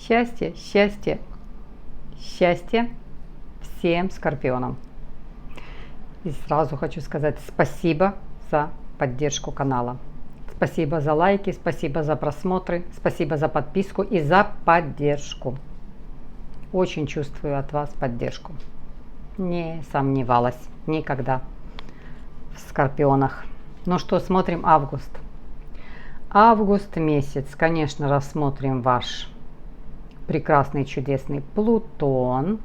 Счастье, счастье, счастье всем скорпионам. И сразу хочу сказать спасибо за поддержку канала. Спасибо за лайки, спасибо за просмотры, спасибо за подписку и за поддержку. Очень чувствую от вас поддержку. Не сомневалась никогда в скорпионах. Ну что, смотрим август. Август месяц, конечно, рассмотрим ваш прекрасный, чудесный Плутон.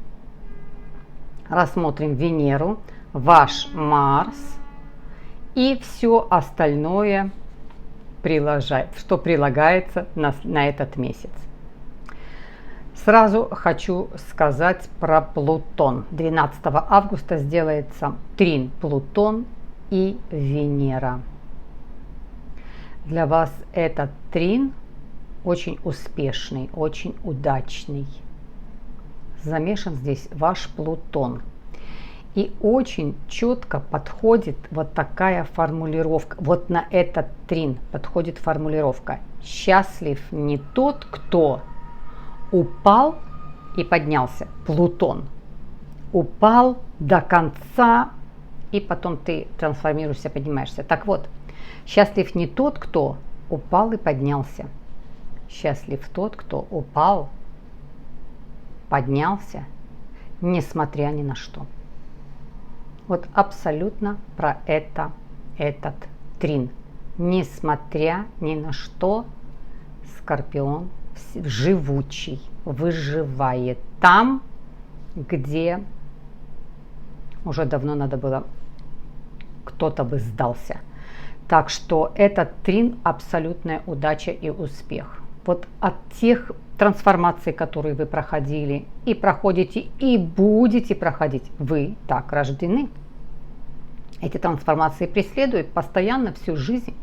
Рассмотрим Венеру, ваш Марс и все остальное, что прилагается на этот месяц. Сразу хочу сказать про Плутон. 12 августа сделается трин Плутон и Венера. Для вас этот трин очень успешный, очень удачный. Замешан здесь ваш Плутон. И очень четко подходит вот такая формулировка. Вот на этот трин подходит формулировка. Счастлив не тот, кто упал и поднялся. Плутон. Упал до конца, и потом ты трансформируешься, поднимаешься. Так вот, счастлив не тот, кто упал и поднялся. Счастлив тот, кто упал, поднялся, несмотря ни на что. Вот абсолютно про это этот трин. Несмотря ни на что, Скорпион живучий, выживает там, где уже давно надо было, кто-то бы сдался. Так что этот трин абсолютная удача и успех. Вот от тех трансформаций, которые вы проходили и проходите, и будете проходить, вы так рождены. Эти трансформации преследуют постоянно всю жизнь.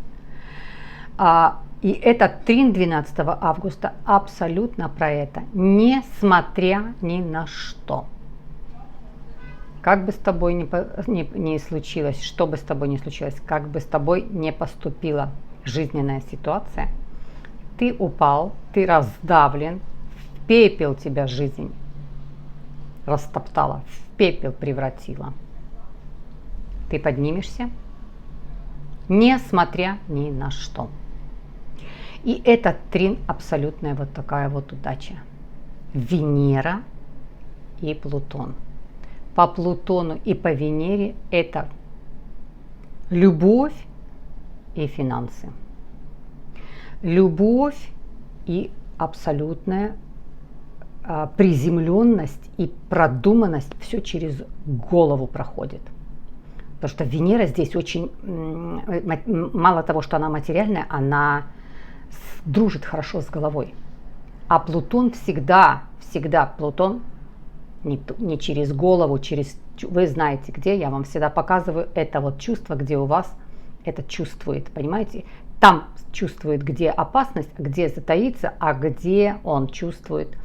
И этот трин 12 августа абсолютно про это, несмотря ни на что. Как бы с тобой ни случилось, что бы с тобой ни случилось, как бы с тобой не поступила жизненная ситуация, ты упал, ты раздавлен, в пепел тебя жизнь растоптала, в пепел превратила. Ты поднимешься, несмотря ни на что. И этот трин абсолютная вот такая вот удача. Венера и Плутон. По Плутону и по Венере это любовь и финансы. Любовь и абсолютная приземленность и продуманность, все через голову проходит. Потому что Венера здесь очень, мало того, что она материальная, она дружит хорошо с головой. А Плутон всегда Плутон не через голову, вы знаете где, я вам всегда показываю это вот чувство, где у вас это чувствует, понимаете? Там чувствует, где опасность, где затаится, а где он чувствует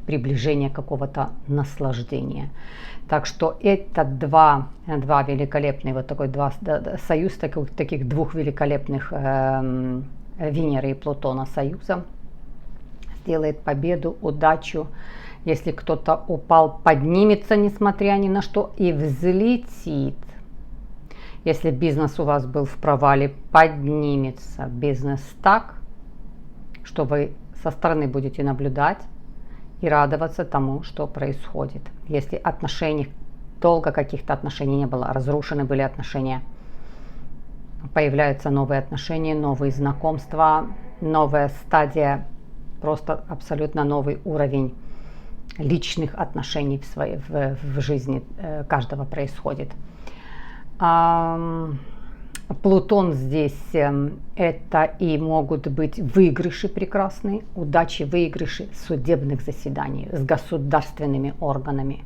приближение какого-то наслаждения. Так что это два великолепных, вот такой союз таких двух великолепных Венеры и Плутона союза сделает победу, удачу. Если кто-то упал, поднимется, несмотря ни на что, и взлетит. Если бизнес у вас был в провале, поднимется бизнес так, что вы со стороны будете наблюдать и радоваться тому, что происходит. Если долго каких-то отношений не было, разрушены были отношения, появляются новые отношения, новые знакомства, новая стадия, просто абсолютно новый уровень личных отношений в жизни каждого происходит. Плутон здесь это и могут быть выигрыши прекрасные, удачи, выигрыши судебных заседаний с государственными органами,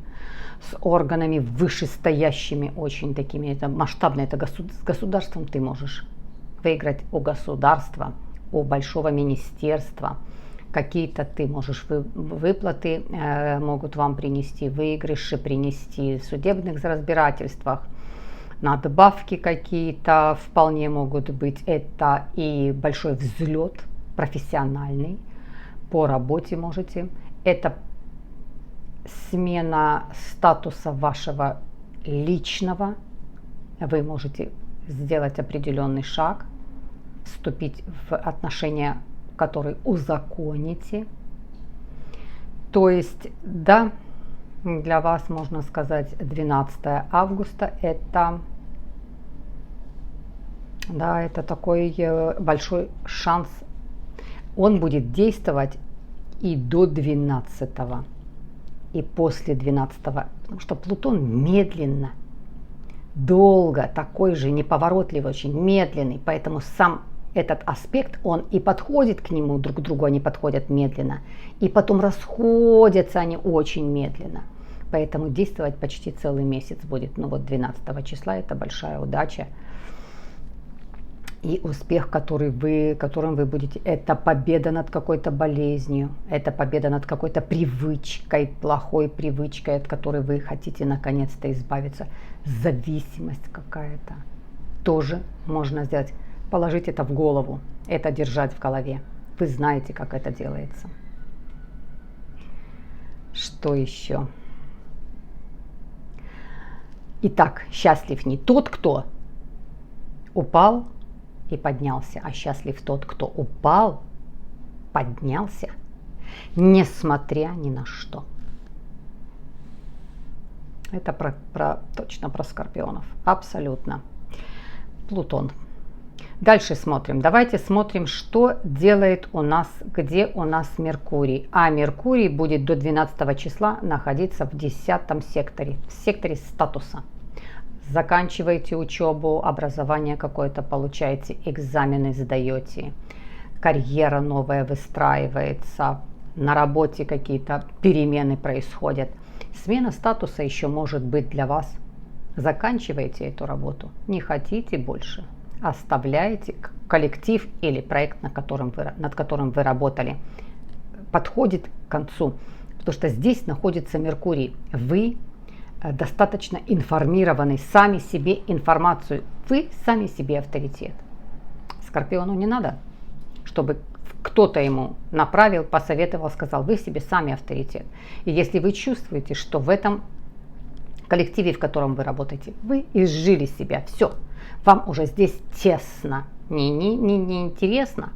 с органами вышестоящими, очень такими, это масштабно, это с государством ты можешь выиграть у государства, у большого министерства. Какие-то ты можешь выплаты могут вам принести, выигрыши принести в судебных разбирательствах, надбавки какие-то вполне могут быть. Это и большой взлет профессиональный, по работе можете это смена статуса вашего личного. Вы можете сделать определенный шаг, вступить в отношения, которые узаконите. То есть, да, для вас, можно сказать, 12 августа это, да, это такой большой шанс. Он будет действовать и до 12, и после 12, потому что Плутон медленно, долго, такой же неповоротливый, очень медленный, поэтому сам этот аспект, он и подходит к нему, друг к другу они подходят медленно, и потом расходятся они очень медленно. Поэтому действовать почти целый месяц будет. Ну вот 12 числа это большая удача. И успех, которым вы будете, это победа над какой-то болезнью, это победа над какой-то привычкой, плохой привычкой, от которой вы хотите наконец-то избавиться. Зависимость какая-то тоже можно сделать. Положить это в голову, это держать в голове. Вы знаете, как это делается. Что еще? Итак, счастлив не тот, кто упал и поднялся, а счастлив тот, кто упал, поднялся, несмотря ни на что. Это точно про скорпионов. Абсолютно. Плутон. Дальше смотрим. Давайте смотрим, что делает у нас, где у нас Меркурий. А Меркурий будет до 12 числа находиться в 10 секторе, в секторе статуса. Заканчиваете учебу, образование какое-то получаете, экзамены сдаете, карьера новая выстраивается, на работе какие-то перемены происходят. Смена статуса еще может быть для вас. Заканчиваете эту работу, не хотите больше, оставляете коллектив или проект, над которым вы работали, подходит к концу, потому что здесь находится Меркурий. Вы достаточно информированы, сами себе информацию, вы сами себе авторитет. Скорпиону не надо, чтобы кто-то ему направил, посоветовал, сказал, вы себе сами авторитет. И если вы чувствуете, что в этом коллективе, в котором вы работаете, вы изжили себя, все, вам уже здесь тесно, не интересно,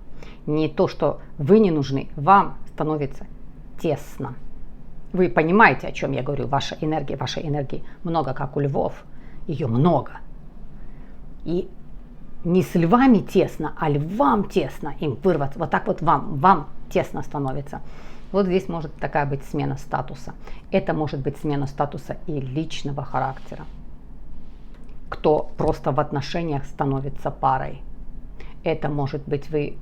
не то, что вы не нужны, вам становится тесно. Вы понимаете, о чем я говорю, вашей энергии много, как у львов, ее много. И не с львами тесно, а львам тесно им вырваться. Вот так вот вам тесно становится. Вот здесь может такая быть смена статуса. Это может быть смена статуса и личного характера. Кто просто в отношениях становится парой. Это может быть вы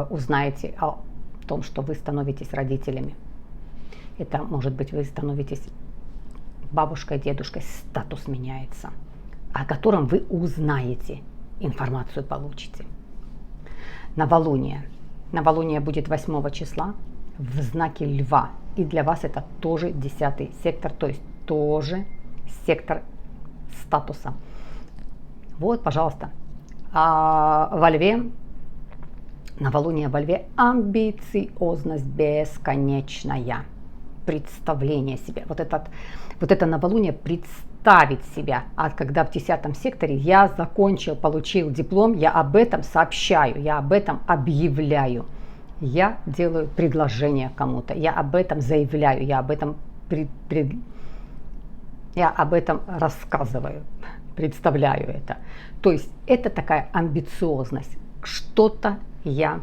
узнаете о том, что вы становитесь родителями. Это может быть вы становитесь бабушкой, дедушкой, статус меняется, о котором вы узнаете, информацию получите. Новолуние. Новолуние будет 8 числа в знаке Льва. И для вас это тоже 10 сектор, то есть тоже сектор статуса. Вот, пожалуйста. А во Льве, новолуние во Льве, амбициозность бесконечная. Представление себя. Вот это новолуние представить себя. А когда в 10 секторе я закончил, получил диплом, я об этом сообщаю, я об этом объявляю. Я делаю предложение кому-то, я об этом заявляю, я об этом рассказываю, представляю это. То есть это такая амбициозность. Что-то я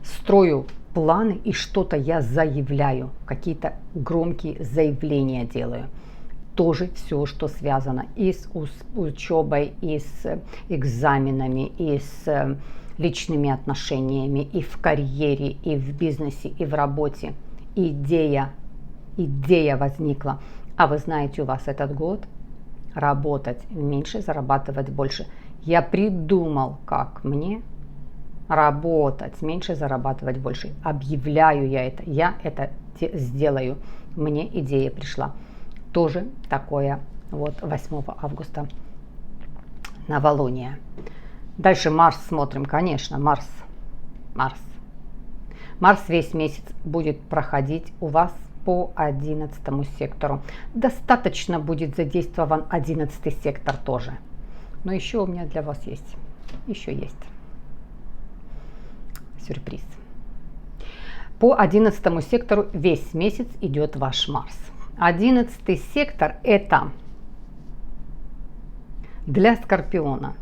строю планы и что-то я заявляю, какие-то громкие заявления делаю. Тоже все, что связано и с учебой, и с экзаменами, и с личными отношениями, и в карьере, и в бизнесе, и в работе. Идея возникла. А вы знаете, у вас этот год работать меньше, зарабатывать больше. Я придумал, как мне работать меньше, зарабатывать больше. Объявляю я это сделаю. Мне идея пришла. Тоже такое вот 8 августа новолуние. Дальше Марс смотрим, конечно, Марс. Марс весь месяц будет проходить у вас по 11 сектору. Достаточно будет задействован 11 сектор тоже. Но еще у меня для вас есть, сюрприз. По 11 сектору весь месяц идет ваш Марс. 11 сектор это для Скорпиона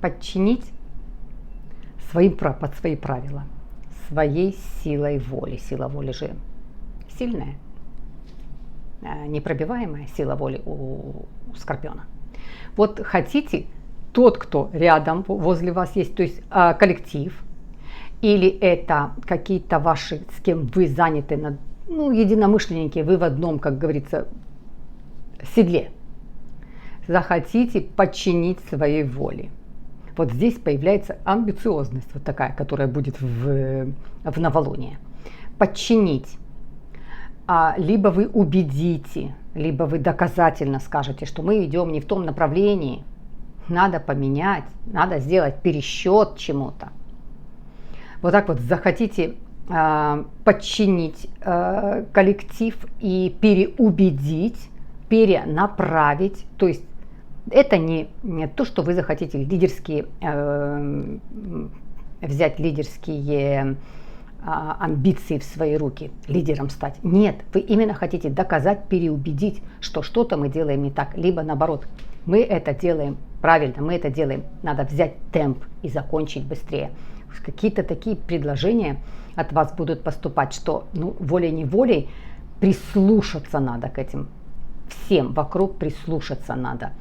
подчинить под свои правила, своей силой воли. Сила воли же сильная, непробиваемая сила воли у Скорпиона. Вот хотите, тот, кто рядом возле вас есть, то есть коллектив, или это какие-то ваши, с кем вы заняты, единомышленники, вы в одном, как говорится, седле, захотите подчинить своей воле. Вот здесь появляется амбициозность вот такая, которая будет в новолуние. Подчинить. Либо вы убедите, либо вы доказательно скажете, что мы идем не в том направлении, надо поменять, надо сделать пересчет чему-то. Вот так вот захотите подчинить коллектив и переубедить, перенаправить, то есть это не то, что вы захотите взять лидерские амбиции в свои руки, лидером стать. Нет, вы именно хотите доказать, переубедить, что что-то мы делаем не так, либо наоборот, мы это делаем правильно, мы это делаем, надо взять темп и закончить быстрее. Какие-то такие предложения от вас будут поступать, что волей-неволей прислушаться надо к этим. Всем вокруг прислушаться надо.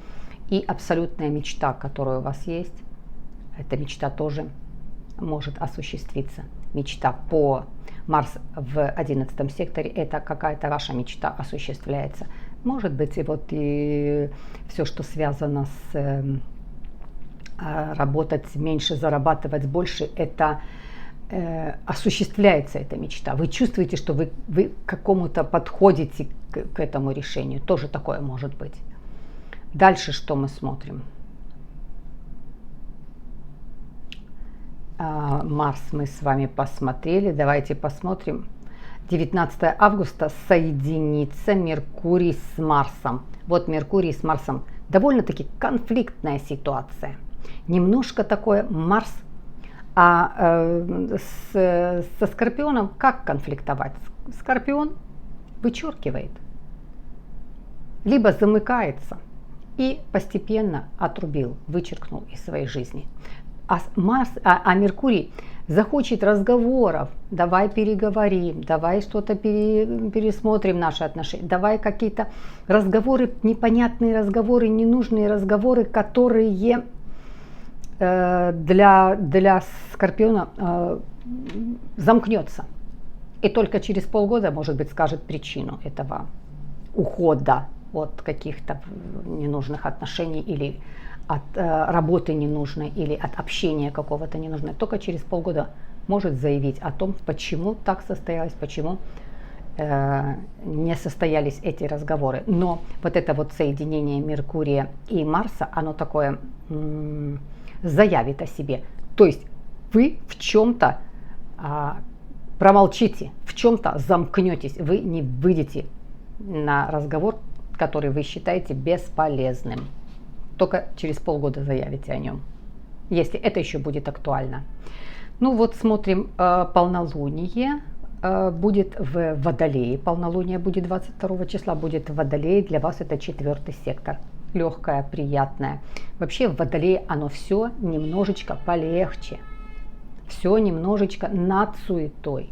И абсолютная мечта, которая у вас есть, эта мечта тоже может осуществиться. Мечта по Марс в 11 секторе, это какая-то ваша мечта осуществляется. Может быть, и все, что связано с работать меньше, зарабатывать больше, это осуществляется эта мечта. Вы чувствуете, что вы к какому-то подходите к этому решению. Тоже такое может быть. Дальше что мы смотрим? Марс мы с вами посмотрели. Давайте посмотрим. 19 августа соединится Меркурий с Марсом. Вот Меркурий с Марсом. Довольно-таки конфликтная ситуация. Немножко такое Марс. Со Скорпионом как конфликтовать? Скорпион вычеркивает. Либо замыкается и постепенно отрубил, вычеркнул из своей жизни. А Меркурий захочет разговоров, давай переговорим, давай что-то пересмотрим наши отношения, давай какие-то разговоры, непонятные разговоры, ненужные разговоры, которые для Скорпиона замкнется. И только через полгода, может быть, скажет причину этого ухода от каких-то ненужных отношений или от работы ненужной, или от общения какого-то ненужного. Только через полгода может заявить о том, почему так состоялось, почему не состоялись эти разговоры. Но вот это вот соединение Меркурия и Марса, оно такое заявит о себе. То есть вы в чем-то промолчите, в чем-то замкнетесь, вы не выйдете на разговор, который вы считаете бесполезным. Только через полгода заявите о нем, если это еще будет актуально. Ну вот смотрим, полнолуние будет в Водолее. Полнолуние будет 22 числа, будет в Водолее. Для вас это 4-й сектор. Легкое, приятное. Вообще в Водолее оно все немножечко полегче. Все немножечко над суетой.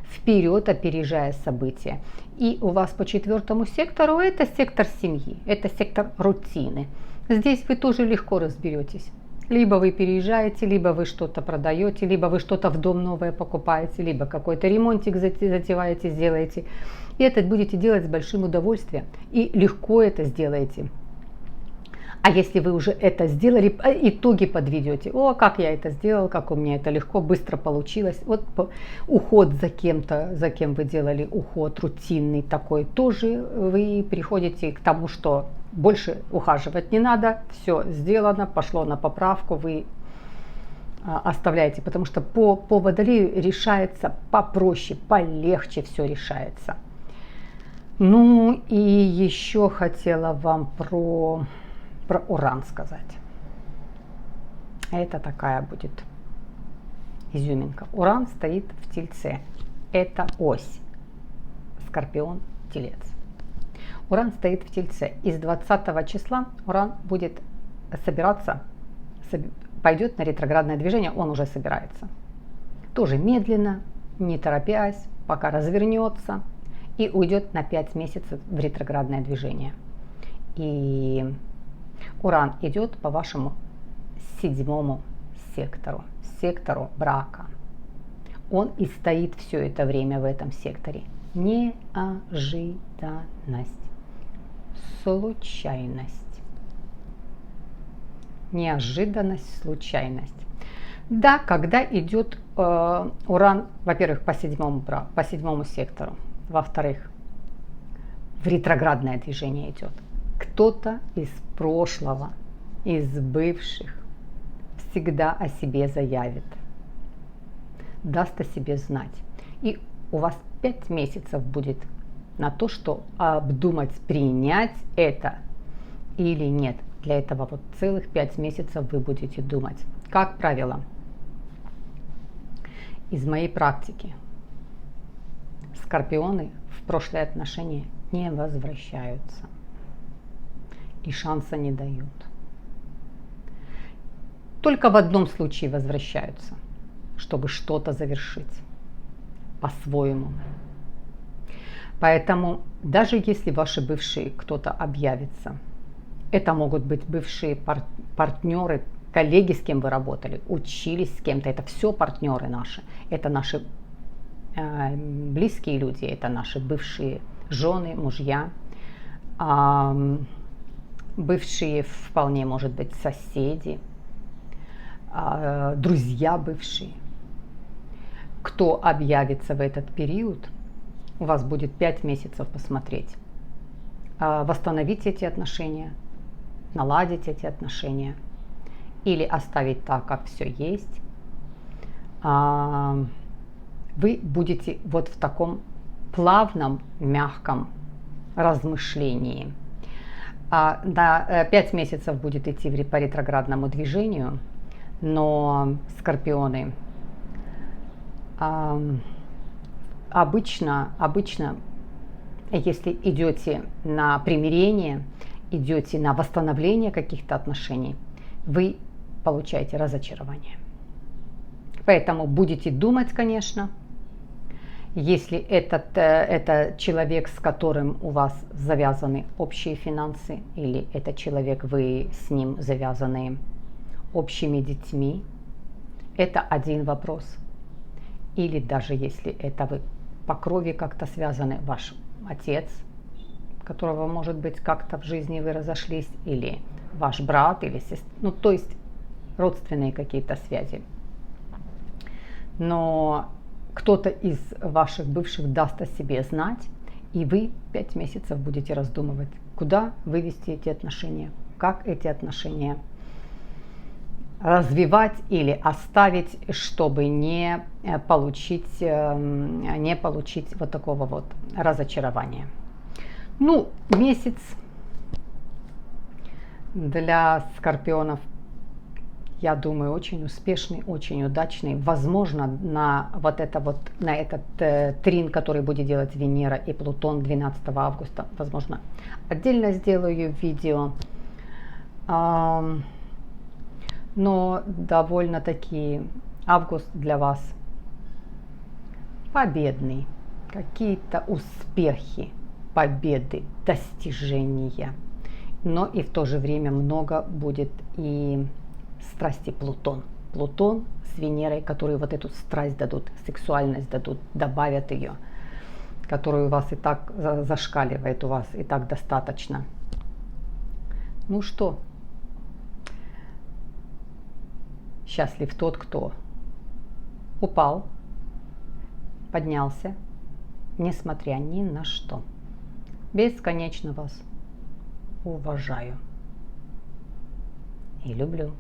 Вперед опережая события. И у вас по 4-му сектору это сектор семьи, это сектор рутины. Здесь вы тоже легко разберетесь. Либо вы переезжаете, либо вы что-то продаете, либо вы что-то в дом новое покупаете, либо какой-то ремонтик затеваете, сделаете. И это будете делать с большим удовольствием. И легко это сделаете. А если вы уже это сделали, итоги подведете. О, как я это сделал, как у меня это легко, быстро получилось. Вот уход за кем-то, за кем вы делали уход рутинный такой, тоже вы приходите к тому, что больше ухаживать не надо, все сделано, пошло на поправку, вы оставляете, потому что по Водолею решается попроще, полегче все решается. Ну и еще хотела вам про Уран сказать. Это такая будет изюминка. Уран стоит в Тельце. Это ось. Скорпион, Телец. Уран стоит в Тельце. И с 20 числа Уран будет собираться, пойдет на ретроградное движение, он уже собирается. Тоже медленно, не торопясь, пока развернется и уйдет на 5 месяцев в ретроградное движение. И Уран идет по вашему 7-му сектору брака. Он и стоит все это время в этом секторе. Неожиданность, случайность. Неожиданность, случайность. Да, когда идет Уран, во-первых, по 7-му сектору, во-вторых, в ретроградное движение идет. Кто-то из прошлого, из бывших всегда о себе заявит, даст о себе знать. И у вас 5 месяцев будет на то, что обдумать, принять это или нет. Для этого вот целых 5 месяцев вы будете думать. Как правило, из моей практики, скорпионы в прошлые отношения не возвращаются и шанса не дают. Только в одном случае возвращаются, чтобы что-то завершить по-своему. Поэтому даже если ваши бывшие кто-то объявится, это могут быть бывшие партнеры, коллеги, с кем вы работали, учились с кем-то, это все партнеры наши, это наши близкие люди, это наши бывшие жены, мужья, бывшие вполне может быть соседи, друзья бывшие. Кто объявится в этот период, у вас будет 5 месяцев посмотреть, восстановить эти отношения, наладить эти отношения или оставить так, как все есть. Вы будете вот в таком плавном, мягком размышлении. Да, 5 месяцев будет идти по ретроградному движению, но скорпионы обычно, если идете на примирение, идете на восстановление каких-то отношений, вы получаете разочарование. Поэтому будете думать, конечно, если это человек, с которым у вас завязаны общие финансы, или это человек, вы с ним завязаны общими детьми, это один вопрос. Или даже если это вы по крови как-то связаны, ваш отец, которого, может быть, как-то в жизни вы разошлись, или ваш брат, или сестра, ну, то есть родственные какие-то связи. Но кто-то из ваших бывших даст о себе знать, и вы 5 месяцев будете раздумывать, куда вывести эти отношения, как эти отношения развивать или оставить, чтобы не получить вот такого вот разочарования. Ну, месяц для скорпионов, я думаю, очень успешный, очень удачный. Возможно, на этот трин, который будет делать Венера и Плутон 12 августа, возможно, отдельно сделаю видео. Но довольно-таки август для вас победный. Какие-то успехи, победы, достижения. Но и в то же время много будет и страсти Плутон. Плутон с Венерой, которые вот эту страсть дадут, сексуальность дадут, добавят ее, которую у вас и так зашкаливает, у вас и так достаточно. Ну что? Счастлив тот, кто упал, поднялся, несмотря ни на что. Бесконечно вас уважаю и люблю.